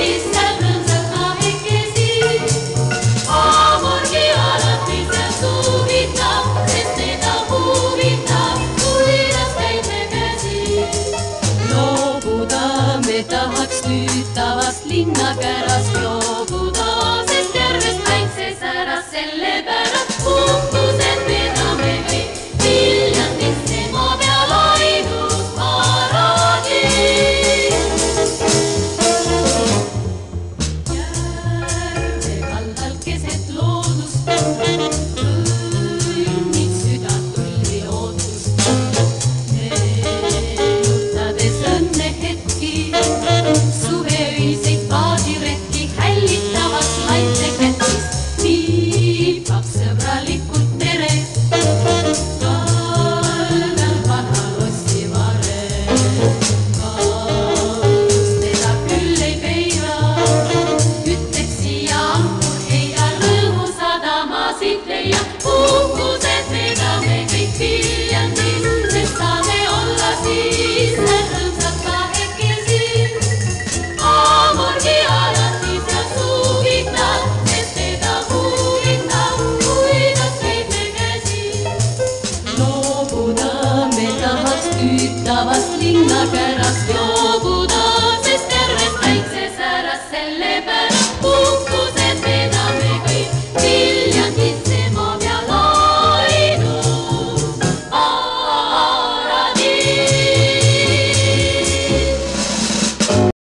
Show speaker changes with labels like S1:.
S1: lihtsalt rõõmsalt kahekesi. Amorgi alati sealt huvitab, sest teda huvitab, kui raskäime käsi. Loobuda me tahaks tüütavast linnakärast loobuda, sest järvest päikse säras selle päev.